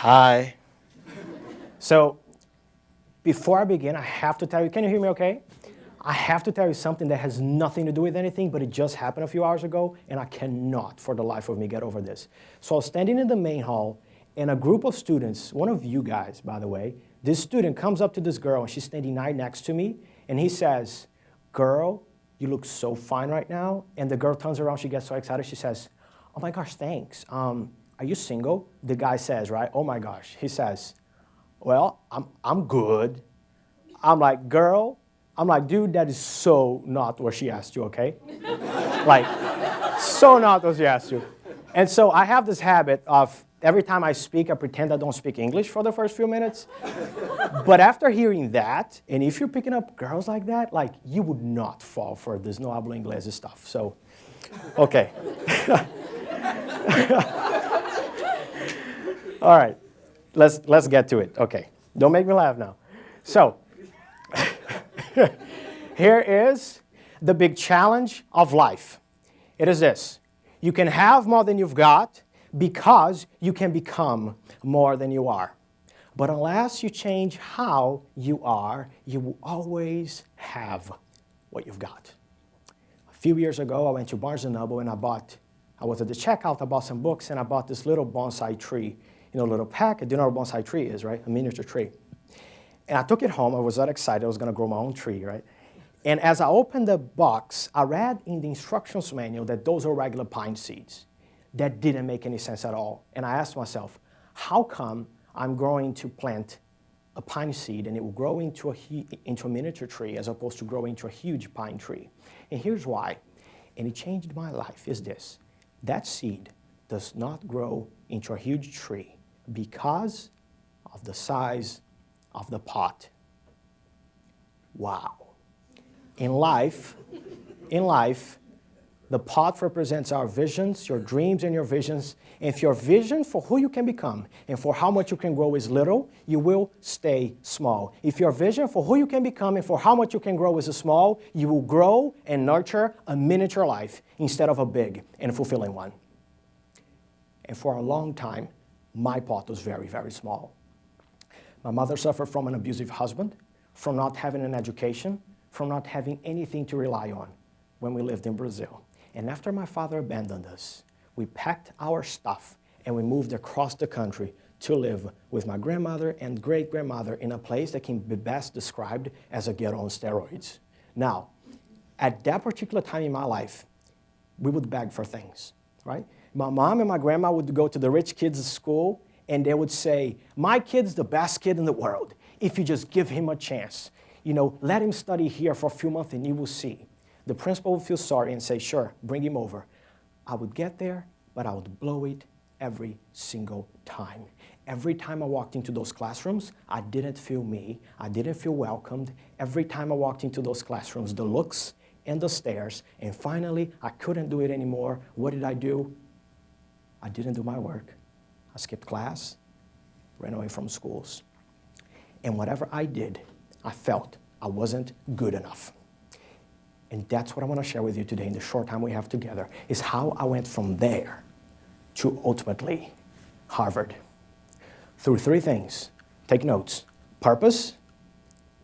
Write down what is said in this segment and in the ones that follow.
Hi. So, before I begin, I have to tell you, can you hear me okay? I have to tell you something that has nothing to do with anything, but it just happened a few hours ago, and I cannot, for the life of me, get over this. So I was standing in the main hall, and a group of students, one of you guys, by the way, this student comes up to this girl, and she's standing right next to me, and he says, "Girl, you look so fine right now." And the girl turns around, she gets so excited, she says, "Oh my gosh, thanks. Are you single?" The guy says, right? "Oh my gosh." He says, "Well, I'm good." I'm like, "Girl," I'm like, "Dude, that is so not what she asked you, okay?" Like, so not what she asked you. And so I have this habit of every time I speak, I pretend I don't speak English for the first few minutes. But after hearing that, and if you're picking up girls like that, like, you would not fall for this no hablo inglés stuff. So, okay. All right, let's get to it. Okay, don't make me laugh now. So, here is the big challenge of life. It is this: you can have more than you've got because you can become more than you are. But unless you change how you are, you will always have what you've got. A few years ago, I went to Barnes & Noble and I was at the checkout, I bought some books, and I bought this little bonsai tree. You know, a little packet. Do you know what a bonsai tree is, right? A miniature tree. And I took it home. I was that excited. I was going to grow my own tree, right? And as I opened the box, I read in the instructions manual that those are regular pine seeds. That didn't make any sense at all. And I asked myself, how come I'm going to plant a pine seed and it will grow into a miniature tree as opposed to growing into a huge pine tree? And here's why. And it changed my life, is this. That seed does not grow into a huge tree because of the size of the pot. Wow. In life, the pot represents our visions, your dreams and your visions. And if your vision for who you can become and for how much you can grow is little, you will stay small. If your vision for who you can become and for how much you can grow is small, you will grow and nurture a miniature life instead of a big and fulfilling one. And for a long time, my pot was very, very small. My mother suffered from an abusive husband, from not having an education, from not having anything to rely on when we lived in Brazil. And after my father abandoned us, we packed our stuff and we moved across the country to live with my grandmother and great-grandmother in a place that can be best described as a ghetto on steroids. Now, at that particular time in my life, we would beg for things, right? My mom and my grandma would go to the rich kids' school and they would say, "My kid's the best kid in the world. If you just give him a chance, let him study here for a few months and you will see." The principal would feel sorry and say, "Sure, bring him over." I would get there, but I would blow it every single time. Every time I walked into those classrooms, I didn't feel me. I didn't feel welcomed. Every time I walked into those classrooms, the looks and the stares, and finally, I couldn't do it anymore. What did I do? I didn't do my work. I skipped class, ran away from schools. And whatever I did, I felt I wasn't good enough. And that's what I want to share with you today in the short time we have together, is how I went from there to ultimately Harvard. Through three things. Take notes: purpose,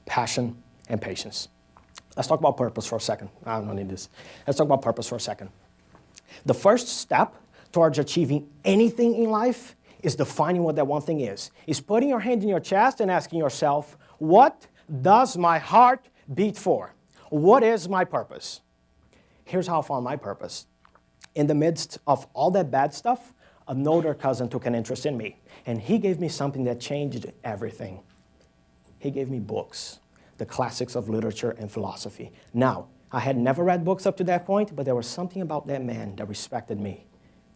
passion, and patience. Let's talk about purpose for a second. I don't need this. Let's talk about purpose for a second. The first step towards achieving anything in life is defining what that one thing is. Is putting your hand in your chest and asking yourself, what does my heart beat for? What is my purpose? Here's how I found my purpose. In the midst of all that bad stuff, an older cousin took an interest in me, and he gave me something that changed everything. He gave me books, the classics of literature and philosophy. Now, I had never read books up to that point, but there was something about that man that respected me.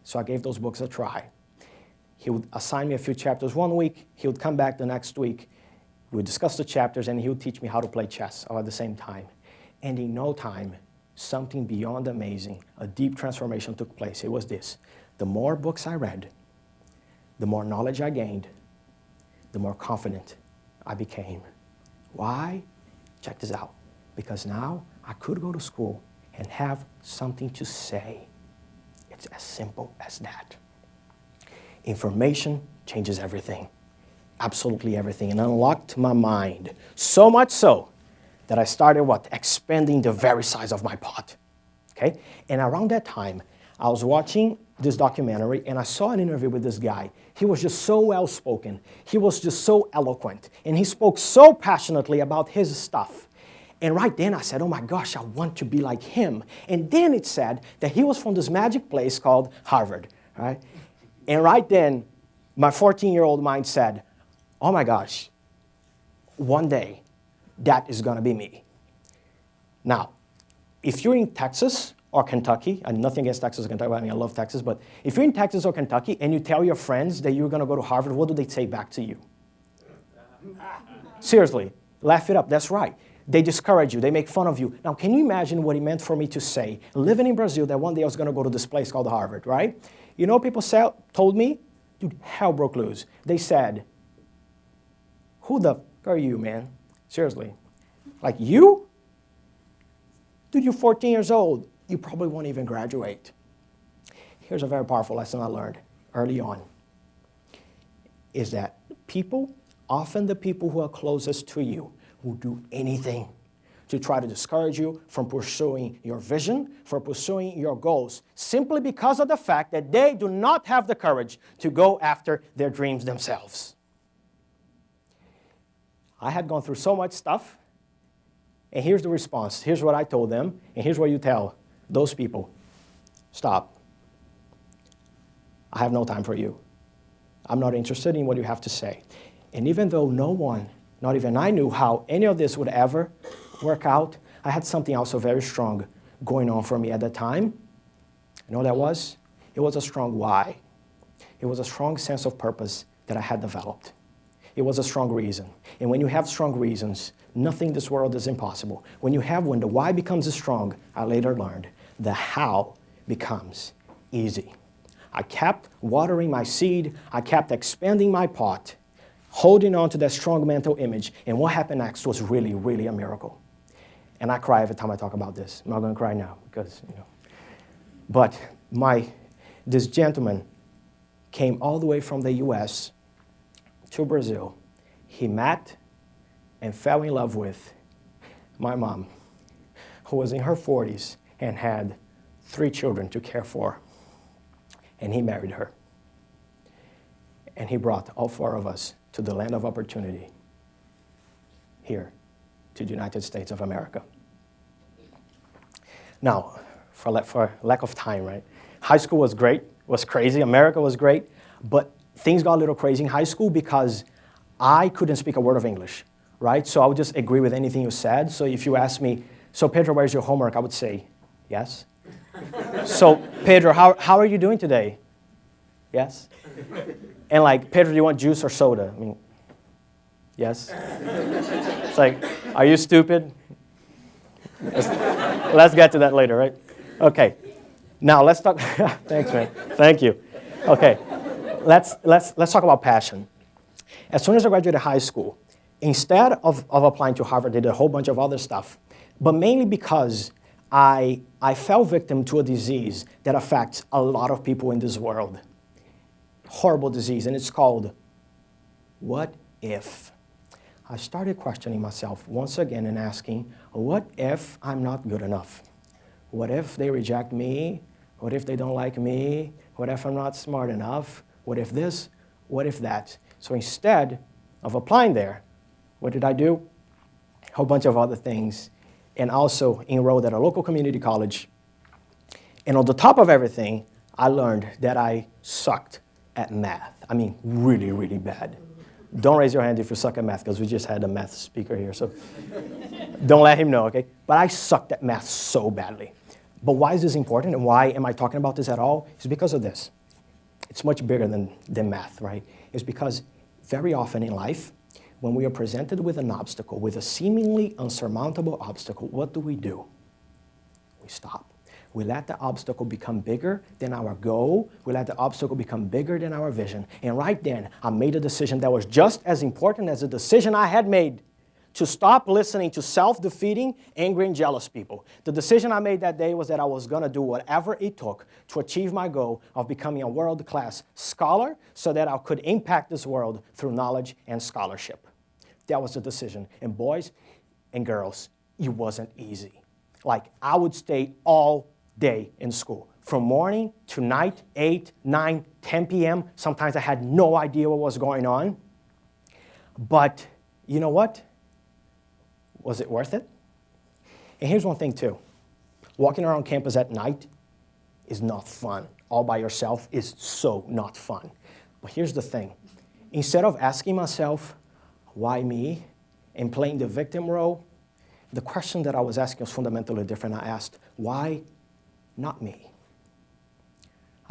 So I gave those books a try. He would assign me a few chapters one week. He would come back the next week. We would discuss the chapters, and he would teach me how to play chess all at the same time. And in no time, something beyond amazing, a deep transformation took place. It was this: the more books I read, the more knowledge I gained, the more confident I became. Why? Check this out. Because now I could go to school and have something to say. It's as simple as that. Information changes everything. Absolutely everything. And unlocked my mind. So much so that I started expanding the very size of my pot. Okay? And around that time, I was watching this documentary and I saw an interview with this guy. He was just so well-spoken. He was just so eloquent. And he spoke so passionately about his stuff. And right then I said, oh my gosh, I want to be like him. And then it said that he was from this magic place called Harvard. Right? And right then, my 14-year-old mind said, oh my gosh, one day, that is going to be me. Now, if you're in Texas or Kentucky, and nothing against Texas or Kentucky, I mean, I love Texas, but if you're in Texas or Kentucky and you tell your friends that you're going to go to Harvard, what do they say back to you? Seriously, laugh it up. That's right. They discourage you. They make fun of you. Now, can you imagine what it meant for me to say, living in Brazil, that one day I was going to go to this place called Harvard, right? You know what people told me? Dude, hell broke loose. They said, who the f*** are you, man? Seriously. Like, you? Dude, you're 14 years old. You probably won't even graduate. Here's a very powerful lesson I learned early on, is that people, often the people who are closest to you, will do anything to try to discourage you from pursuing your vision, from pursuing your goals, simply because of the fact that they do not have the courage to go after their dreams themselves. I had gone through so much stuff, and here's the response. Here's what I told them, and here's what you tell those people. Stop. I have no time for you. I'm not interested in what you have to say. And even though no one, not even I, knew how any of this would ever work out, I had something also very strong going on for me at the time. You know what that was? It was a strong why. It was a strong sense of purpose that I had developed. It was a strong reason. And when you have strong reasons, nothing in this world is impossible. When the why becomes strong, I later learned, the how becomes easy. I kept watering my seed. I kept expanding my pot, holding on to that strong mental image. And what happened next was really, really a miracle. And I cry every time I talk about this. I'm not going to cry now because, But this gentleman came all the way from the U.S. to Brazil. He met and fell in love with my mom, who was in her 40s and had 3 children to care for. And he married her. And he brought all 4 of us to the land of opportunity, here, to the United States of America. Now, for lack of time, right? High school was great, was crazy. America was great, but things got a little crazy in high school because I couldn't speak a word of English, right? So I would just agree with anything you said. So if you ask me, so Pedro, where's your homework? I would say, yes. So Pedro, how are you doing today? Yes. And like, Pedro, do you want juice or soda? I mean, yes. It's like, are you stupid? Let's get to that later, right? Okay. Now let's talk. Thanks, man. Thank you. Okay. Let's talk about passion. As soon as I graduated high school, instead of applying to Harvard, I did a whole bunch of other stuff, but mainly because I fell victim to a disease that affects a lot of people in this world. Horrible disease, and it's called what if? I started questioning myself once again and asking, what if I'm not good enough? What if they reject me? What if they don't like me? What if I'm not smart enough? What if this? What if that? So instead of applying there, what did I do? A whole bunch of other things, and also enrolled at a local community college. And on the top of everything, I learned that I sucked at math. I mean, really, really bad. Don't raise your hand if you suck at math, because we just had a math speaker here, so don't let him know, okay? But I sucked at math so badly. But why is this important, and why am I talking about this at all? It's because of this. It's much bigger than math, right? It's because very often in life, when we are presented with an obstacle, with a seemingly unsurmountable obstacle, what do? We stop. We let the obstacle become bigger than our goal. We let the obstacle become bigger than our vision. And right then, I made a decision that was just as important as the decision I had made to stop listening to self-defeating, angry, and jealous people. The decision I made that day was that I was going to do whatever it took to achieve my goal of becoming a world-class scholar so that I could impact this world through knowledge and scholarship. That was the decision. And boys and girls, it wasn't easy. Like, I would stay all day in school, from morning to night, 8, 9, 10 p.m. Sometimes I had no idea what was going on. But you know what? Was it worth it? And here's one thing too. Walking around campus at night is not fun. All by yourself is so not fun. But here's the thing. Instead of asking myself, why me, and playing the victim role, the question that I was asking was fundamentally different. I asked, why not me?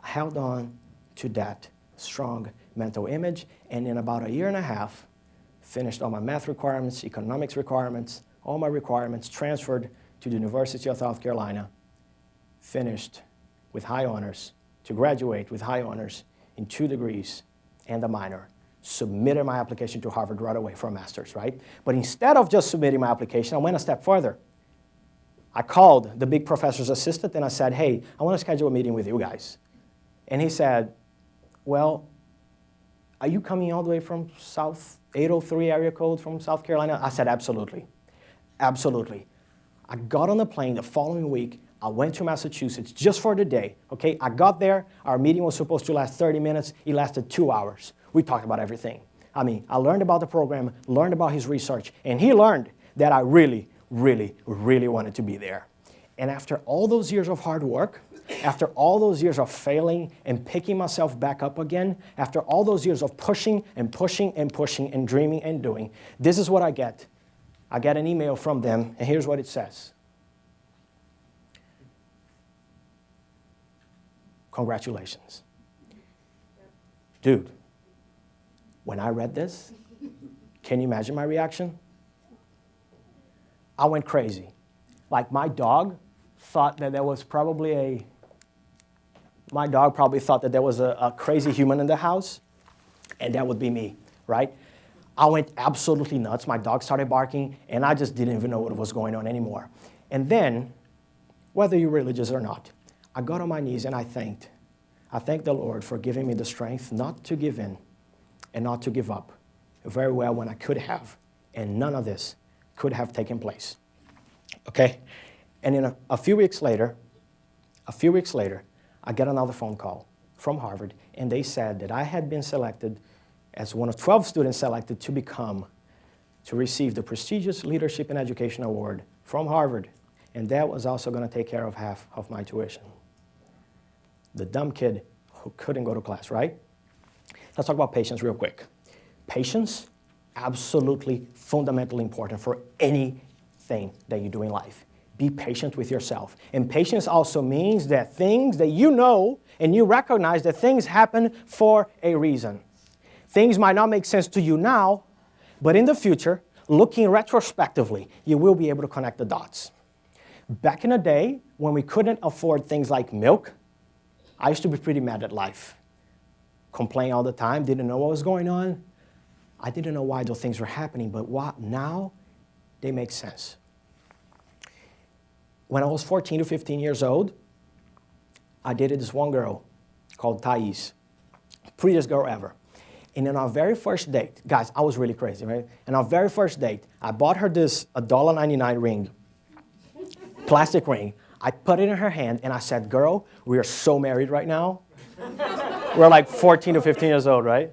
I held on to that strong mental image, and in about a year and a half, finished all my math requirements, economics requirements, all my requirements, transferred to the University of South Carolina, finished with high honors, to graduate with high honors in 2 degrees and a minor, submitted my application to Harvard right away for a master's, right? But instead of just submitting my application, I went a step further. I called the big professor's assistant and I said, hey, I want to schedule a meeting with you guys. And he said, well, are you coming all the way from South 803 area code from South Carolina? I said, absolutely. Absolutely. I got on the plane the following week. I went to Massachusetts just for the day, okay? I got there. Our meeting was supposed to last 30 minutes. It lasted 2 hours. We talked about everything. I mean, I learned about the program, learned about his research, and he learned that I really, really, really wanted to be there. And after all those years of hard work, after all those years of failing and picking myself back up again, after all those years of pushing and pushing and pushing and dreaming and doing, this is what I get. I get an email from them, and here's what it says. Congratulations. Dude, when I read this, can you imagine my reaction? I went crazy. Like, my dog thought that there was probably a crazy human in the house, and that would be me, right? I went absolutely nuts. My dog started barking, and I just didn't even know what was going on anymore. And then, whether you're religious or not, I got on my knees and I thanked the Lord for giving me the strength not to give in and not to give up very well when I could have, and none of this could have taken place, okay? And in a few weeks later, I get another phone call from Harvard, and they said that I had been selected as one of 12 students selected to receive the prestigious Leadership in Education Award from Harvard, and that was also going to take care of half of my tuition. The dumb kid who couldn't go to class, right? Let's talk about patience real quick. Patience, absolutely fundamentally important for anything that you do in life. Be patient with yourself. And patience also means that things that you know and you recognize that things happen for a reason. Things might not make sense to you now, but in the future, looking retrospectively, you will be able to connect the dots. Back in the day, when we couldn't afford things like milk, I used to be pretty mad at life. Complain all the time, didn't know what was going on. I didn't know why those things were happening, but now they make sense. When I was 14 to 15 years old, I dated this one girl called Thais, prettiest girl ever. And in our very first date, guys, I was really crazy, right? In our very first date, I bought her this $1.99 ring, plastic ring. I put it in her hand and I said, girl, we are so married right now. We're like 14 to 15 years old, right?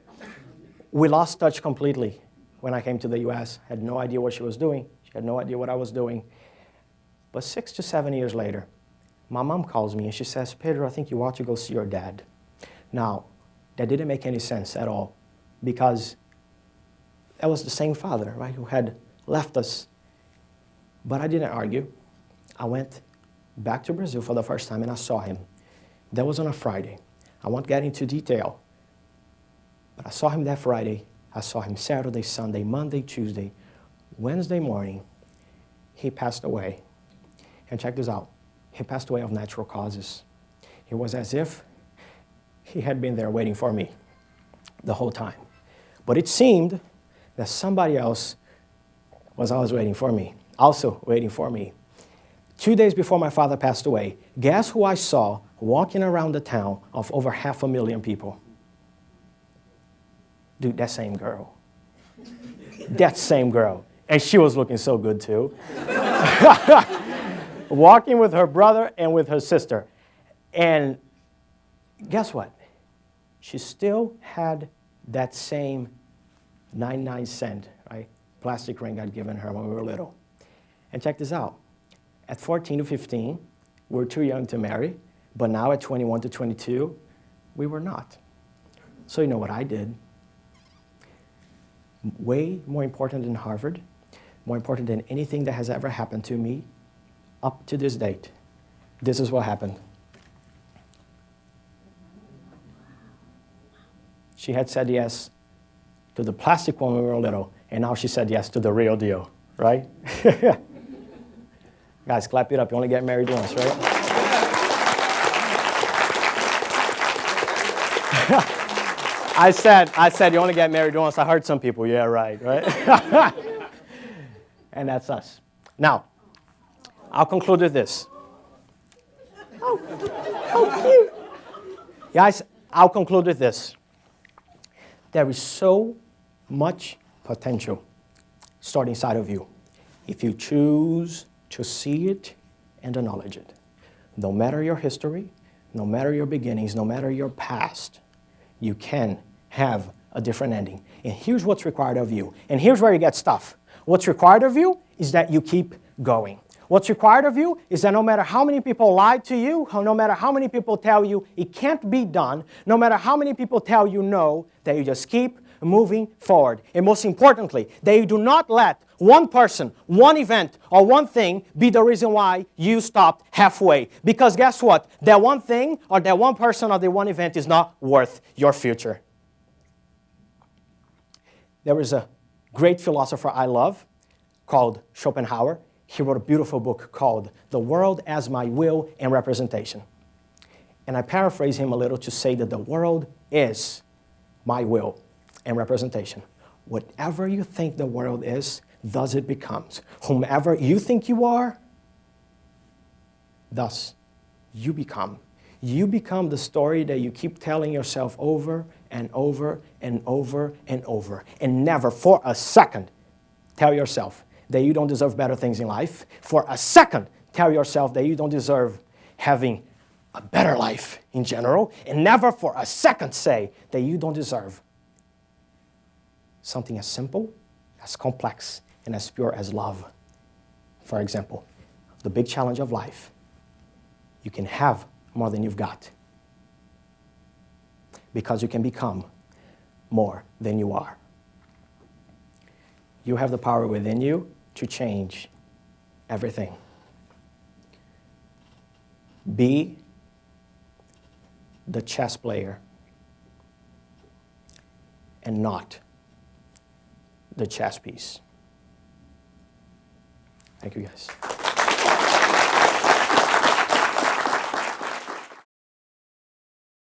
We lost touch completely when I came to the US. Had no idea what she was doing. She had no idea what I was doing. But 6 to 7 years later, my mom calls me and she says, Pedro, I think you ought to go see your dad. Now, that didn't make any sense at all because that was the same father, right, who had left us. But I didn't argue. I went back to Brazil for the first time and I saw him. That was on a Friday. I won't get into detail, but I saw him that Friday. I saw him Saturday, Sunday, Monday, Tuesday, Wednesday morning. He passed away. And check this out. He passed away of natural causes. It was as if he had been there waiting for me the whole time. But it seemed that somebody else was always waiting for me. Also waiting for me. 2 days before my father passed away, guess who I saw walking around the town of over 500,000 people? Dude, that same girl. That same girl. And she was looking so good too. Walking with her brother and with her sister. And guess what? She still had that same 99-cent, right, plastic ring I'd given her when we were little. And check this out. At 14 to 15, we were too young to marry, but now at 21 to 22, we were not. So you know what I did? Way more important than Harvard, more important than anything that has ever happened to me up to this date. This is what happened. She had said yes to the plastic one when we were little, and now she said yes to the real deal, right? Guys, clap it up. You only get married once, right? I said you only get married once. I heard some people, yeah, right? And that's us. Now, I'll conclude with this. Oh, cute. Guys, I'll conclude with this. There is so much potential stored inside of you if you choose to see it and acknowledge it. No matter your history, no matter your beginnings, no matter your past, you can have a different ending. And here's what's required of you. And here's where you get stuff. What's required of you is that you keep going. What's required of you is that no matter how many people lie to you, no matter how many people tell you it can't be done, no matter how many people tell you no, that you just keep moving forward. And most importantly, that you do not let one person, one event, or one thing be the reason why you stopped halfway. Because guess what? That one thing, or that one person, or that one event is not worth your future. There is a great philosopher I love called Schopenhauer. He wrote a beautiful book called The World as My Will and Representation. And I paraphrase him a little to say that the world is my will and representation. Whatever you think the world is, thus it becomes. Whomever you think you are, thus you become. You become the story that you keep telling yourself over and over and over and over. And never for a second tell yourself that you don't deserve better things in life. For a second, tell yourself that you don't deserve having a better life in general. And never for a second say that you don't deserve something as simple, as complex, and as pure as love. For example, the big challenge of life. You can have more than you've got because you can become more than you are. You have the power within you to change everything. Be the chess player and not the chess piece. Thank you, guys.